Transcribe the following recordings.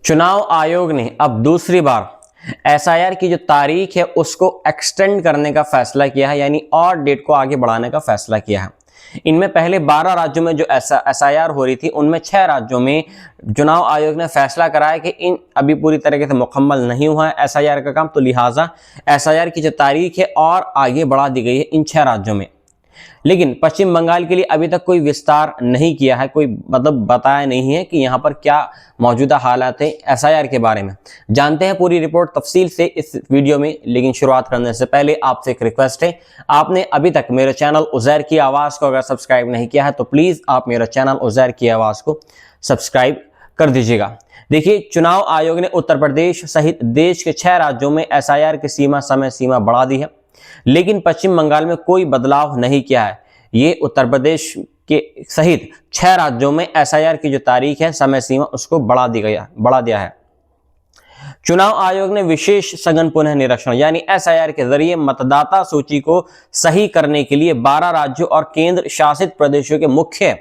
चुनाव आयोग ने अब दूसरी बार एसआईआर की जो तारीख है उसको एक्सटेंड करने का फैसला किया है, यानी और डेट को आगे बढ़ाने का फैसला किया है। इनमें पहले 12 राज्यों में जो एसआईआर हो रही थी उनमें 6 राज्यों में चुनाव आयोग ने फैसला कराया कि इन अभी पूरी तरीके से मुकम्मल नहीं हुआ है एसआईआर का काम, तो लिहाजा एसआईआर की जो तारीख है और आगे बढ़ा दी गई है इन 6 राज्यों में। लेकिन पश्चिम बंगाल के लिए अभी तक कोई विस्तार नहीं किया है, कोई मतलब बताया नहीं है कि यहाँ पर क्या मौजूदा हालात है एसआईआर के बारे में। जानते हैं पूरी रिपोर्ट तफसील से इस वीडियो में, लेकिन शुरुआत करने से पहले आपसे एक रिक्वेस्ट है, आपने अभी तक मेरे चैनल उज़ैर की आवाज़ को अगर सब्सक्राइब नहीं किया है तो प्लीज़ आप मेरा चैनल उज़ैर की आवाज़ को सब्सक्राइब कर दीजिएगा। देखिए, चुनाव आयोग ने उत्तर प्रदेश सहित देश के 6 राज्यों में एसआईआर की समय सीमा बढ़ा दी है, लेकिन पश्चिम बंगाल में कोई बदलाव नहीं किया है। ये उत्तर प्रदेश के सहित 6 राज्यों में एसआईआर की जो तारीख है समय सीमा उसको बढ़ा दिया है। चुनाव आयोग ने विशेष सघन पुनः निरीक्षण यानी एसआईआर के जरिए मतदाता सूची को सही करने के लिए 12 राज्यों और केंद्र शासित प्रदेशों के मुख्य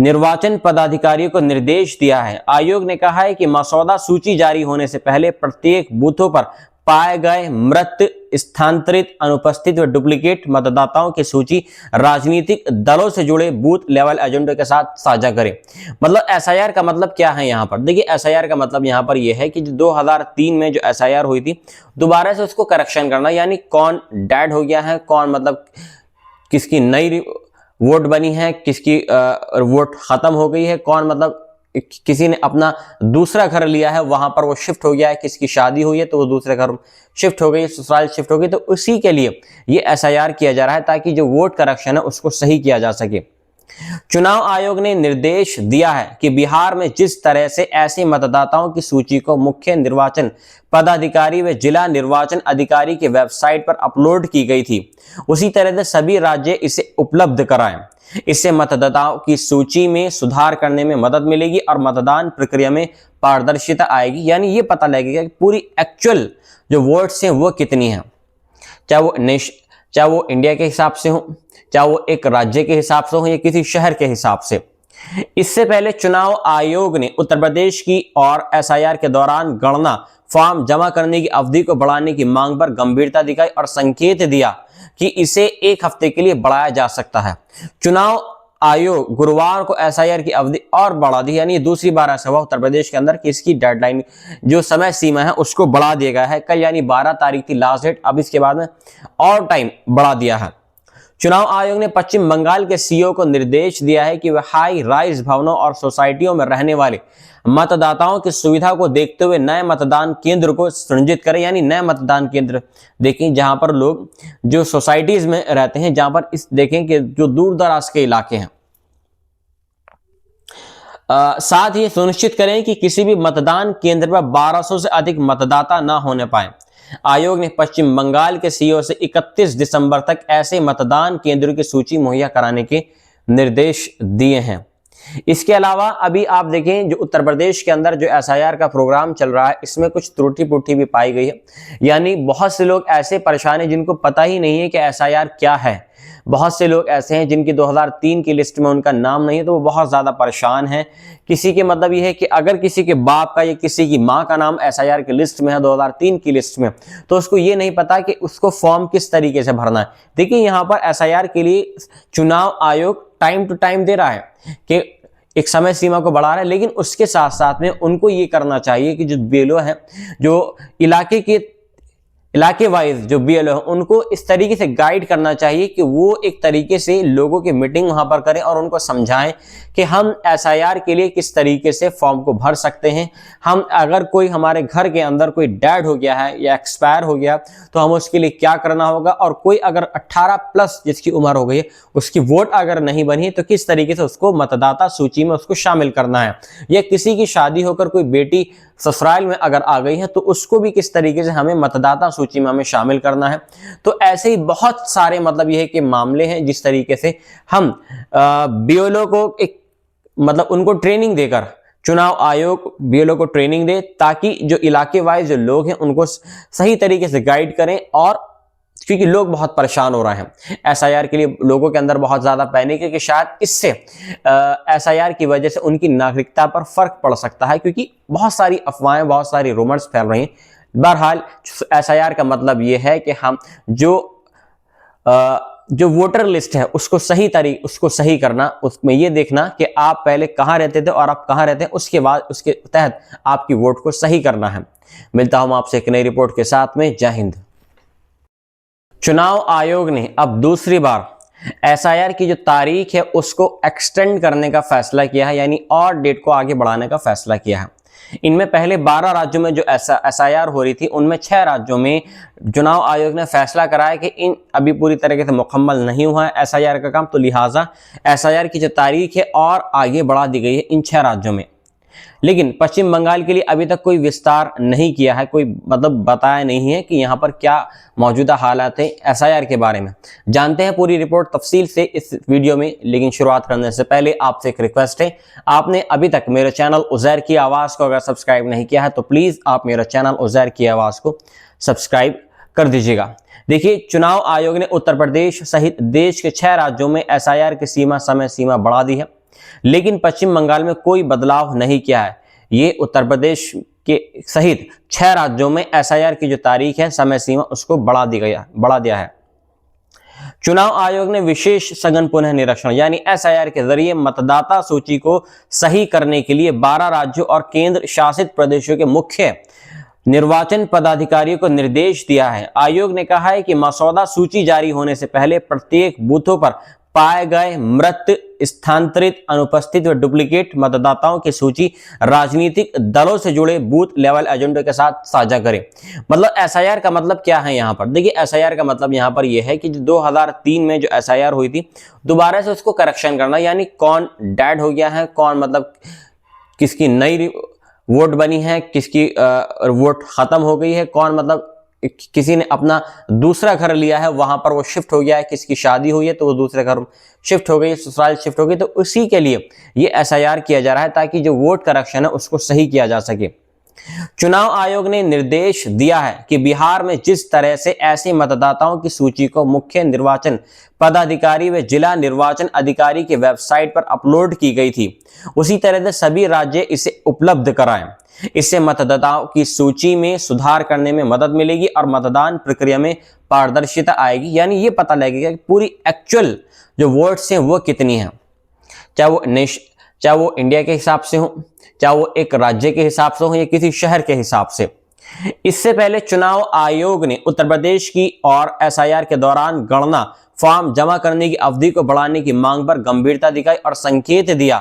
निर्वाचन पदाधिकारियों को निर्देश दिया है। आयोग ने कहा है कि मसौदा सूची जारी होने से पहले प्रत्येक बूथों पर पाए गए मृत, स्थानांतरित, अनुपस्थित व डुप्लीकेट मतदाताओं की सूची राजनीतिक दलों से जुड़े बूथ लेवल एजेंडों के साथ साझा करें। मतलब एसआईआर का मतलब क्या है यहाँ पर? देखिए, एसआईआर का मतलब यहाँ पर यह है कि 2003 में जो एसआईआर हुई थी दोबारा से उसको करेक्शन करना, यानी कौन डेड हो गया है, कौन मतलब किसकी नई वोट बनी है, किसकी वोट खत्म हो गई है, कौन मतलब किसी ने अपना दूसरा घर लिया है वहां पर वो शिफ्ट हो गया है, किसकी शादी हुई है तो वो दूसरे घर शिफ्ट हो गई, ससुराल शिफ्ट हो गई, तो उसी के लिए ये एसआईआर किया जा रहा है ताकि जो वोट करेक्शन है उसको सही किया जा सके। चुनाव आयोग ने निर्देश दिया है कि बिहार में जिस तरह से ऐसे मतदाताओं की सूची को मुख्य निर्वाचन पदाधिकारी व जिला निर्वाचन अधिकारी की वेबसाइट पर अपलोड की गई थी, उसी तरह से सभी राज्य इसे उपलब्ध कराएं। इससे मतदाताओं की सूची में सुधार करने में मदद मिलेगी और मतदान प्रक्रिया में पारदर्शिता आएगी, यानी ये पता लगेगा कि पूरी एक्चुअल जो वोट्स हैं वो कितनी हैं, चाहे वो इंडिया के हिसाब से हो, चाहे वो एक राज्य के हिसाब से हो या किसी शहर के हिसाब से। इससे पहले चुनाव आयोग ने उत्तर प्रदेश की और एसआईआर के दौरान गणना फॉर्म जमा करने की अवधि को बढ़ाने की मांग पर गंभीरता दिखाई और संकेत दिया कि इसे 1 हफ्ते के लिए बढ़ाया जा सकता है। चुनाव आयोग गुरुवार को एसआईआर की अवधि और बढ़ा दी, यानी दूसरी बार ऐसा हुआ उत्तर प्रदेश के अंदर कि इसकी डेडलाइन जो समय सीमा है उसको बढ़ा दिया गया है। कल यानी 12 तारीख थी लास्ट डेट, अब इसके बाद में और टाइम बढ़ा दिया है। चुनाव आयोग ने पश्चिम बंगाल के सीईओ को निर्देश दिया है कि वह हाई राइज भवनों और सोसाइटियों में रहने वाले मतदाताओं की सुविधा को देखते हुए नए मतदान केंद्र को सुनिश्चित करें, यानी नए मतदान केंद्र देखें जहां पर लोग जो सोसाइटीज में रहते हैं, जहां पर इस देखें कि जो दूर दराज के इलाके हैं। साथ ही सुनिश्चित करें कि किसी भी मतदान केंद्र पर 1200 से अधिक मतदाता न होने पाए। आयोग ने पश्चिम बंगाल के सीईओ से 31 दिसंबर तक ऐसे मतदान केंद्रों की सूची मुहैया कराने के निर्देश दिए हैं। इसके अलावा अभी आप देखें जो उत्तर प्रदेश के अंदर जो एसआईआर का प्रोग्राम चल रहा है इसमें कुछ त्रुटि पुटी भी पाई गई है, यानी बहुत से लोग ऐसे परेशान हैं जिनको पता ही नहीं है कि एसआईआर क्या है। बहुत से लोग ऐसे हैं जिनकी 2003 की लिस्ट में उनका नाम नहीं है, तो वो बहुत ज्यादा परेशान हैं। किसी के मतलब ये है कि अगर किसी के बाप का या किसी की माँ का नाम एसआईआर की लिस्ट में है 2003 की लिस्ट में, तो उसको ये नहीं पता कि उसको फॉर्म किस तरीके से भरना है। देखिए, यहाँ पर एसआईआर के लिए चुनाव आयोग टाइम टू टाइम दे रहा है कि एक समय सीमा को बढ़ा रहा है, लेकिन उसके साथ साथ में उनको ये करना चाहिए कि जो बीएलओ है, जो इलाके वाइज जो बीएलओ है, उनको इस तरीके से गाइड करना चाहिए कि वो एक तरीके से लोगों की मीटिंग वहां पर करें और उनको समझाएं कि हम एसआईआर के लिए किस तरीके से फॉर्म को भर सकते हैं। हम अगर कोई हमारे घर के अंदर कोई डेड हो गया है या एक्सपायर हो गया तो हम उसके लिए क्या करना होगा, और कोई अगर 18+ जिसकी उम्र हो गई है उसकी वोट अगर नहीं बनी तो किस तरीके से उसको मतदाता सूची में उसको शामिल करना है। या किसी की शादी होकर कोई बेटी ससुराल में अगर आ गई है तो उसको भी किस तरीके से हमें मतदाता सूची में हमें शामिल करना है। तो ऐसे ही बहुत सारे मतलब ये है कि मामले हैं जिस तरीके से हम बीएलओ को एक मतलब उनको ट्रेनिंग देकर चुनाव आयोग बीएलओ को ट्रेनिंग दे ताकि जो इलाके वाइज जो लोग हैं उनको सही तरीके से गाइड करें और क्योंकि लोग बहुत परेशान हो रहे हैं। एसआईआर के लिए लोगों के अंदर बहुत ज़्यादा पैनिक है कि शायद इससे एसआईआर की वजह से उनकी नागरिकता पर फर्क पड़ सकता है, क्योंकि बहुत सारी अफवाहें, बहुत सारी रूमर्स फैल रही हैं। बहरहाल एसआईआर का मतलब ये है कि हम जो वोटर लिस्ट है उसको सही करना, उसमें ये देखना कि आप पहले कहाँ रहते थे और आप कहाँ रहते हैं, उसके बाद उसके तहत आपकी वोट को सही करना है। मिलता हूं आपसे एक नई रिपोर्ट के साथ में। जय हिंद। चुनाव आयोग ने अब दूसरी बार एसआईआर की जो तारीख है उसको एक्सटेंड करने का फैसला किया है, यानी और डेट को आगे बढ़ाने का फैसला किया है। इनमें पहले 12 राज्यों में जो एसआईआर हो रही थी उनमें 6 राज्यों में चुनाव आयोग ने फैसला कराया कि इन अभी पूरी तरीके से मुकम्मल नहीं हुआ है एसआईआर का काम, तो लिहाजा एसआईआर की जो तारीख है और आगे बढ़ा दी गई है इन 6 राज्यों में। लेकिन पश्चिम बंगाल के लिए अभी तक कोई विस्तार नहीं किया है, कोई मतलब बताया नहीं है कि यहाँ पर क्या मौजूदा हालात है एसआईआर के बारे में। जानते हैं पूरी रिपोर्ट तफसील से इस वीडियो में, लेकिन शुरुआत करने से पहले आपसे एक रिक्वेस्ट है, आपने अभी तक मेरे चैनल उज़ैर की आवाज़ को अगर सब्सक्राइब नहीं किया है तो प्लीज़ आप मेरा चैनल उज़ैर की आवाज़ को सब्सक्राइब कर दीजिएगा। देखिए, चुनाव आयोग ने उत्तर प्रदेश सहित देश के 6 राज्यों में एसआईआर की समय सीमा बढ़ा दी है, लेकिन पश्चिम बंगाल में कोई बदलाव नहीं किया है। ये उत्तर प्रदेश के सहित 6 राज्यों में एसआईआर की जो तारीख है, समय सीमा, उसको बढ़ा दिया है। चुनाव आयोग ने विशेष सघन पुनः निरीक्षण यानी एसआईआर के जरिए मतदाता सूची को सही करने के लिए 12 राज्यों और केंद्र शासित प्रदेशों के मुख्य निर्वाचन पदाधिकारियों को निर्देश दिया है। आयोग ने कहा है कि मसौदा सूची जारी होने से पहले प्रत्येक बूथों पर पाए गए मृत, स्थानांतरित, अनुपस्थित व डुप्लीकेट मतदाताओं की सूची राजनीतिक दलों से जुड़े बूथ लेवल एजेंडों के साथ साझा करें। मतलब एसआईआर का मतलब क्या है यहाँ पर? देखिए, एसआईआर का मतलब यहाँ पर यह है कि 2003 में जो एसआईआर हुई थी दोबारा से उसको करेक्शन करना, यानी कौन डेड हो गया है, कौन मतलब किसकी नई वोट बनी है, किसकी वोट खत्म हो गई है, कौन मतलब किसी ने अपना दूसरा घर लिया है वहां पर वो शिफ्ट हो गया है, किसकी शादी हुई है तो वो दूसरे घर शिफ्ट हो गई, ससुराल शिफ्ट हो गई, तो उसी के लिए ये एसआईआर किया जा रहा है ताकि जो वोट करेक्शन है उसको सही किया जा सके। चुनाव आयोग ने निर्देश दिया है कि बिहार में जिस तरह से ऐसे मतदाताओं की सूची को मुख्य निर्वाचन पदाधिकारी व जिला निर्वाचन अधिकारी की वेबसाइट पर अपलोड की गई थी, उसी तरह से सभी राज्य इसे उपलब्ध कराएं। इससे मतदाताओं की सूची में सुधार करने में मदद मिलेगी और मतदान प्रक्रिया में पारदर्शिता आएगी, यानी ये पता लगेगा कि पूरी एक्चुअल जो वोट्स हैं वो कितनी हैं, चाहे वो इंडिया के हिसाब से हो, चाहे वो एक राज्य के हिसाब से हो या किसी शहर के हिसाब से। इससे पहले चुनाव आयोग ने उत्तर प्रदेश की और एसआईआर के दौरान गणना फॉर्म जमा करने की अवधि को बढ़ाने की मांग पर गंभीरता दिखाई और संकेत दिया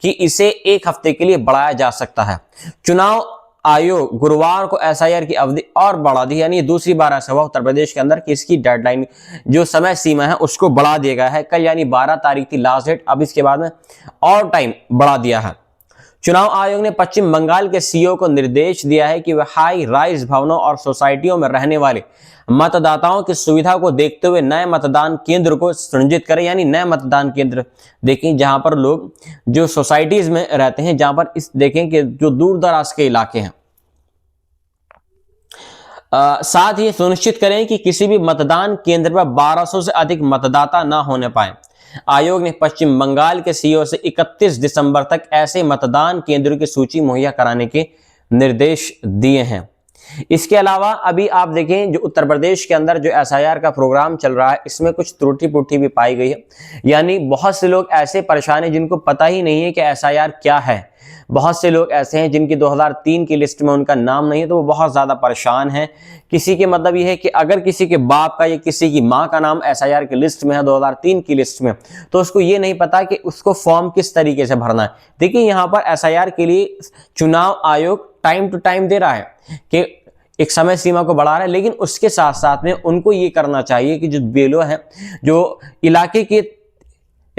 कि इसे 1 हफ्ते के लिए बढ़ाया जा सकता है। चुनाव आयोग गुरुवार को एसआईआर की अवधि और बढ़ा दी, यानी दूसरी बार ऐसा हुआ उत्तर प्रदेश के अंदर कि इसकी डेडलाइन जो समय सीमा है उसको बढ़ा दिया गया है। कल यानी 12 तारीख थी लास्ट डेट, अब इसके बाद में और टाइम बढ़ा दिया है। चुनाव आयोग ने पश्चिम बंगाल के सीईओ को निर्देश दिया है कि वह हाई राइज भवनों और सोसाइटियों में रहने वाले मतदाताओं की सुविधा को देखते हुए नए मतदान केंद्र को सुनिश्चित करें, यानी नए मतदान केंद्र देखें जहां पर लोग जो सोसाइटीज में रहते हैं, जहां पर इस देखें कि जो दूर दराज के इलाके हैं। साथ ही सुनिश्चित करें कि किसी भी मतदान केंद्र पर 1200 से अधिक मतदाता न होने पाए। आयोग ने पश्चिम बंगाल के सीईओ से 31 दिसंबर तक ऐसे मतदान केंद्रों की सूची मुहैया कराने के निर्देश दिए हैं। इसके अलावा अभी आप देखें जो उत्तर प्रदेश के अंदर जो एसआईआर का प्रोग्राम चल रहा है इसमें कुछ त्रुटि पुटी भी पाई गई है, यानी बहुत से लोग ऐसे परेशान हैं जिनको पता ही नहीं है कि एसआईआर क्या है। बहुत से लोग ऐसे हैं जिनकी 2003 की लिस्ट में उनका नाम नहीं है, तो वो बहुत ज़्यादा परेशान हैं। किसी के मतलब ये है कि अगर किसी के बाप का या किसी की माँ का नाम एसआईआर की लिस्ट में है 2003 की लिस्ट में, तो उसको ये नहीं पता कि उसको फॉर्म किस तरीके से भरना है। देखिए, यहाँ पर एसआईआर के लिए चुनाव आयोग टाइम टू टाइम दे रहा है कि एक समय सीमा को बढ़ा रहा है, लेकिन उसके साथ साथ में उनको ये करना चाहिए कि जो बेलो है, जो इलाके के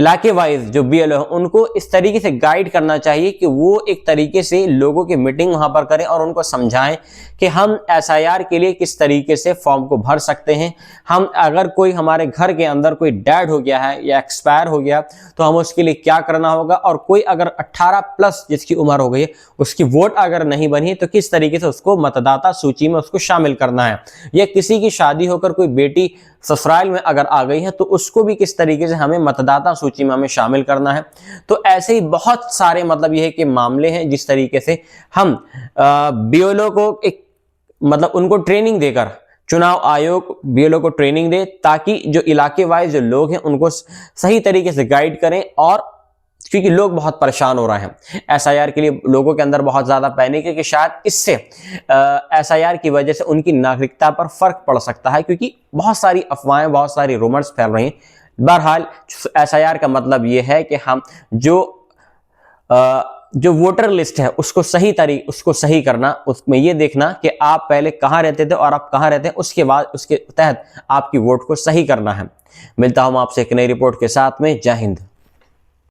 इलाके वाइज जो बीएलओ है उनको इस तरीके से गाइड करना चाहिए कि वो एक तरीके से लोगों की मीटिंग वहां पर करें और उनको समझाएं कि हम एसआईआर के लिए किस तरीके से फॉर्म को भर सकते हैं। हम अगर कोई हमारे घर के अंदर कोई डेड हो गया है या एक्सपायर हो गया तो हम उसके लिए क्या करना होगा, और कोई अगर 18 प्लस जिसकी उम्र हो गई है उसकी वोट अगर नहीं बनी तो किस तरीके से उसको मतदाता सूची में उसको शामिल करना है। या किसी की शादी होकर कोई बेटी ससुराल में अगर आ गई है तो उसको भी किस तरीके से हमें मतदाता सूची में हमें शामिल करना है। तो ऐसे ही बहुत सारे मतलब ये है कि मामले हैं जिस तरीके से हम बीएलओ को एक मतलब उनको ट्रेनिंग देकर, चुनाव आयोग बीएलओ को ट्रेनिंग दे ताकि जो इलाके वाइज जो लोग हैं उनको सही तरीके से गाइड करें। और क्योंकि लोग बहुत परेशान हो रहे हैं एसआईआर के लिए, लोगों के अंदर बहुत ज्यादा पैनिक है कि शायद इससे एसआईआर की वजह से उनकी नागरिकता पर फर्क पड़ सकता है, क्योंकि बहुत सारी अफवाहें, बहुत सारी रूमर्स फैल रही हैं। बहरहाल एसआईआर का मतलब ये है कि हम जो वोटर लिस्ट है उसको सही करना, उसमें ये देखना कि आप पहले कहाँ रहते थे और आप कहाँ रहते हैं, उसके बाद उसके तहत आपकी वोट को सही करना है। मिलता हूं आपसे एक नई रिपोर्ट के साथ में। जय हिंद।